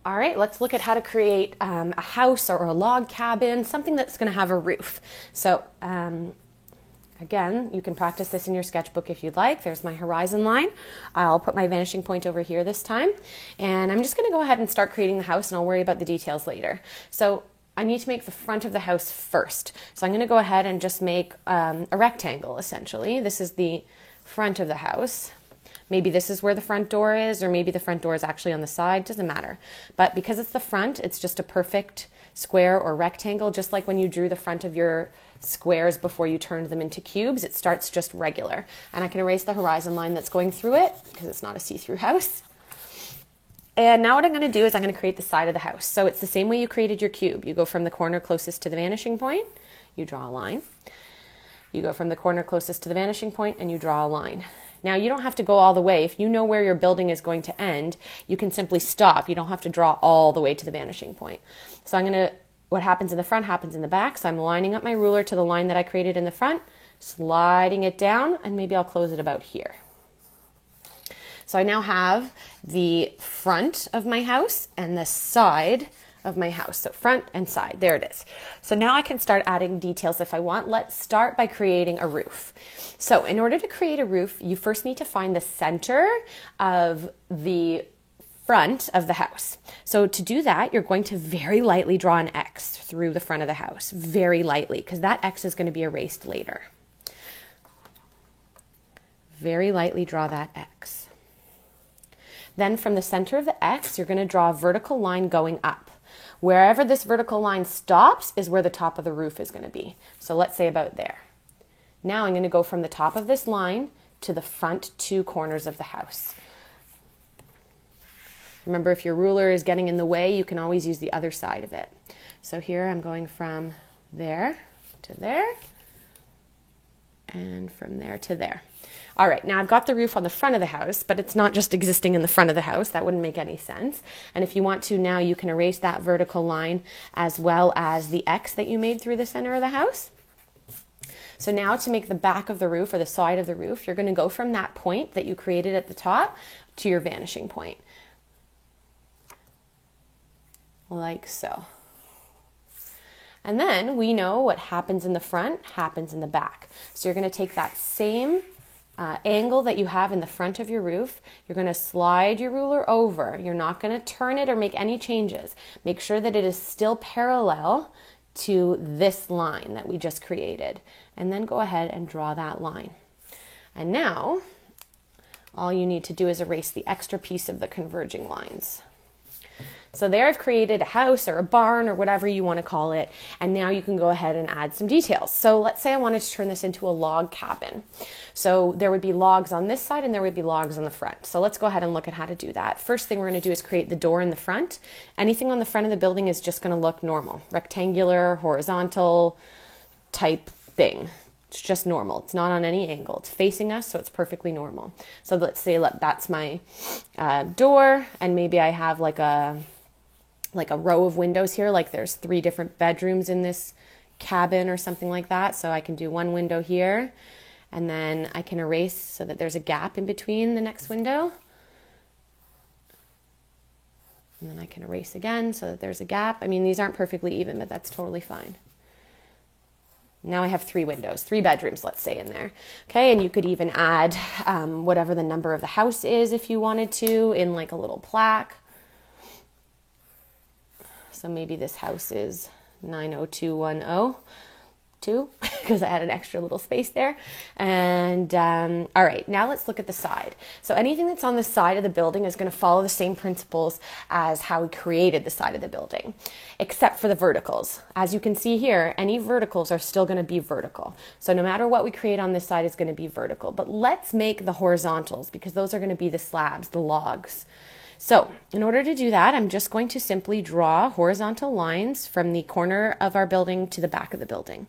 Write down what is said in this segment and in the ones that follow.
All right, let's look at how to create a house or a log cabin, something that's going to have a roof. So again, you can practice this in your sketchbook if you'd like. There's my horizon line. I'll put my vanishing point over here this time. And I'm just going to go ahead and start creating the house, and I'll worry about the details later. So I need to make the front of the house first. So I'm going to go ahead and just make a rectangle, essentially. This is the front of the house. Maybe this is where the front door is, or maybe the front door is actually on the side, doesn't matter. But because it's the front, it's just a perfect square or rectangle, just like when you drew the front of your squares before you turned them into cubes, it starts just regular. And I can erase the horizon line that's going through it, because it's not a see-through house. And now what I'm going to do is I'm going to create the side of the house. So it's the same way you created your cube. You go from the corner closest to the vanishing point, you draw a line. You go from the corner closest to the vanishing point, and you draw a line. Now, you don't have to go all the way. If you know where your building is going to end, you can simply stop. You don't have to draw all the way to the vanishing point. So what happens in the front happens in the back. So I'm lining up my ruler to the line that I created in the front, sliding it down, and maybe I'll close it about here. So I now have the front of my house and the side of my house. So front and side, there it is. So now I can start adding details if I want. Let's start by creating a roof. So in order to create a roof, you first need to find the center of the front of the house. So to do that, you're going to very lightly draw an X through the front of the house, very lightly, because that X is going to be erased later. Very lightly draw that X. Then from the center of the X, you're going to draw a vertical line going up. Wherever this vertical line stops is where the top of the roof is going to be. So let's say about there. Now I'm going to go from the top of this line to the front two corners of the house. Remember, if your ruler is getting in the way, you can always use the other side of it. So here I'm going from there to there, and from there to there. All right, now I've got the roof on the front of the house, but it's not just existing in the front of the house. That wouldn't make any sense. And if you want to now, you can erase that vertical line as well as the X that you made through the center of the house. So now to make the back of the roof or the side of the roof, you're going to go from that point that you created at the top to your vanishing point. Like so. And then we know what happens in the front happens in the back. So you're going to take that same angle that you have in the front of your roof, you're going to slide your ruler over. You're not going to turn it or make any changes. Make sure that it is still parallel to this line that we just created. And then go ahead and draw that line. And now, all you need to do is erase the extra piece of the converging lines. So there I've created a house or a barn or whatever you want to call it, and now you can go ahead and add some details. So let's say I wanted to turn this into a log cabin. So there would be logs on this side and there would be logs on the front. So let's go ahead and look at how to do that. First thing we're going to do is create the door in the front. Anything on the front of the building is just going to look normal, rectangular, horizontal type thing. It's just normal. It's not on any angle. It's facing us, so it's perfectly normal. So let's say that's my door, and maybe I have like a row of windows here, like there's 3 different bedrooms in this cabin or something like that. So I can do one window here, and then I can erase so that there's a gap in between the next window. And then I can erase again so that there's a gap. I mean, these aren't perfectly even, but that's totally fine. Now I have 3 windows, 3 bedrooms, let's say, in there. Okay, and you could even add whatever the number of the house is if you wanted to in like a little plaque. So maybe this house is 90210. Because I had an extra little space there. And all right, now let's look at the side. So anything that's on the side of the building is going to follow the same principles as how we created the side of the building, except for the verticals. As you can see here, any verticals are still going to be vertical. So no matter what we create on this side is going to be vertical. But let's make the horizontals, because those are going to be the slabs, the logs. So in order to do that, I'm just going to simply draw horizontal lines from the corner of our building to the back of the building.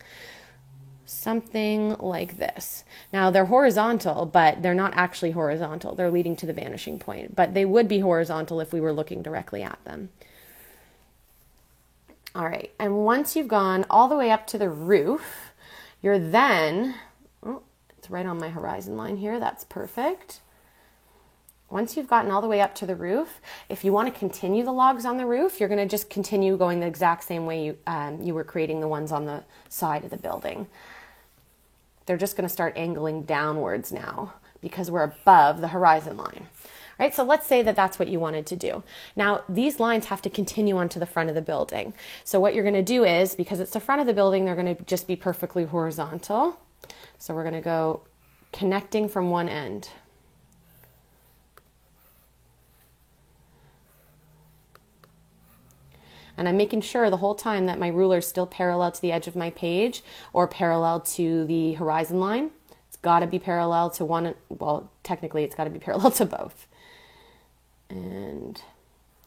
Something like this. Now they're horizontal, but they're not actually horizontal. They're leading to the vanishing point, but they would be horizontal if we were looking directly at them. All right, and once you've gone all the way up to the roof, you're then, it's right on my horizon line here, that's perfect. once you've gotten all the way up to the roof, if you want to continue the logs on the roof, you're going to just continue going the exact same way you were creating the ones on the side of the building. They're just going to start angling downwards now because we're above the horizon line. Right, so let's say that that's what you wanted to do. Now, these lines have to continue onto the front of the building. So what you're going to do is, because it's the front of the building, they're going to just be perfectly horizontal. So we're going to go connecting from one end. And I'm making sure the whole time that my ruler is still parallel to the edge of my page or parallel to the horizon line. It's got to be parallel to one, well, technically it's got to be parallel to both. And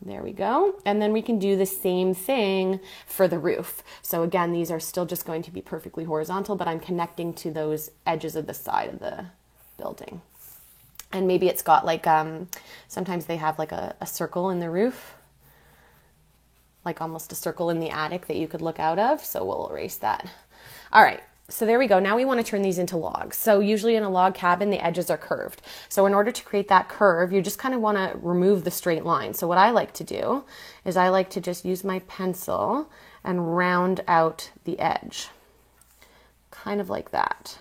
there we go. And then we can do the same thing for the roof. So again, these are still just going to be perfectly horizontal, but I'm connecting to those edges of the side of the building. And maybe it's got like, sometimes they have like a circle in the roof, like almost a circle in the attic that you could look out of. So we'll erase that. All right. So there we go. Now we want to turn these into logs. So usually in a log cabin, the edges are curved. So in order to create that curve, you just kind of want to remove the straight line. So what I like to do is I like to just use my pencil and round out the edge. Kind of like that.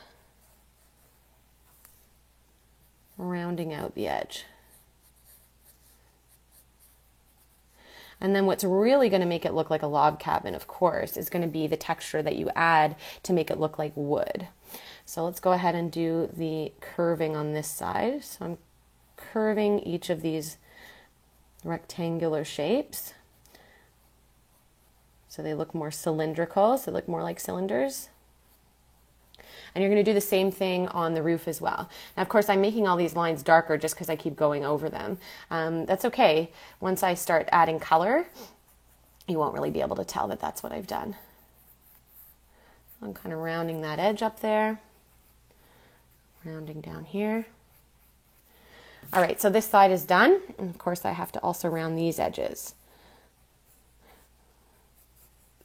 Rounding out the edge. And then what's really going to make it look like a log cabin, of course, is going to be the texture that you add to make it look like wood. So let's go ahead and do the curving on this side. So I'm curving each of these rectangular shapes so they look more cylindrical, so they look more like cylinders. And you're going to do the same thing on the roof as well. Now, of course, I'm making all these lines darker just because I keep going over them. That's okay. Once I start adding color, you won't really be able to tell that that's what I've done. I'm kind of rounding that edge up there, rounding down here. All right, so this side is done. And of course, I have to also round these edges.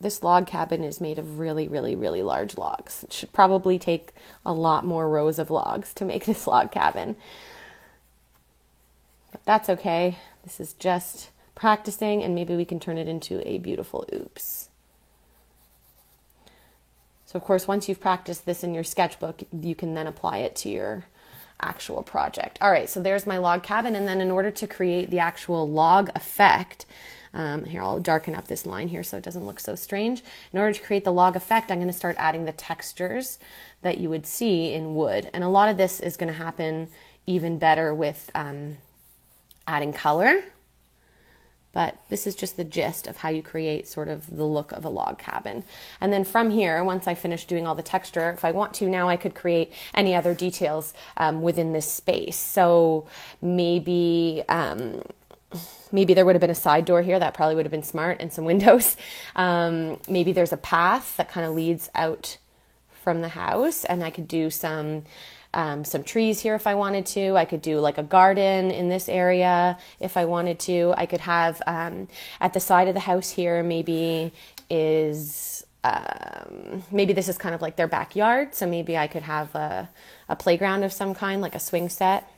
This log cabin is made of really, really, really large logs. It should probably take a lot more rows of logs to make this log cabin. But that's okay. This is just practicing, and maybe we can turn it into a beautiful oops. So of course, once you've practiced this in your sketchbook, you can then apply it to your actual project. All right, so there's my log cabin. And then in order to create the actual log effect, here, I'll darken up this line here so it doesn't look so strange. In order to create the log effect, I'm going to start adding the textures that you would see in wood. And a lot of this is going to happen even better with adding color. But this is just the gist of how you create sort of the look of a log cabin. And then from here, once I finish doing all the texture, if I want to, now I could create any other details within this space. So maybe there would have been a side door here. That probably would have been smart, and some windows. Maybe there's a path that kind of leads out from the house, and I could do some trees here if I wanted to. I could do like a garden in this area if I wanted to. I could have at the side of the house here, maybe this is kind of like their backyard. So maybe I could have a playground of some kind, like a swing set.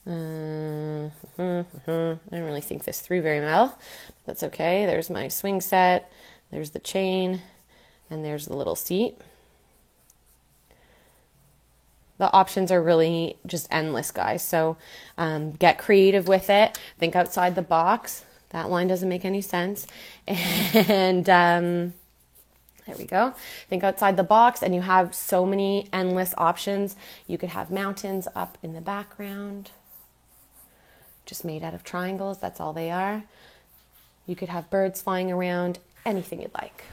I don't really think this through very well. That's okay. There's my swing set. There's the chain. And there's the little seat. The options are really just endless, guys. So get creative with it. Think outside the box. That line doesn't make any sense. And there we go. Think outside the box, and you have so many endless options. You could have mountains up in the background, just made out of triangles. That's all they are. You could have birds flying around, anything you'd like.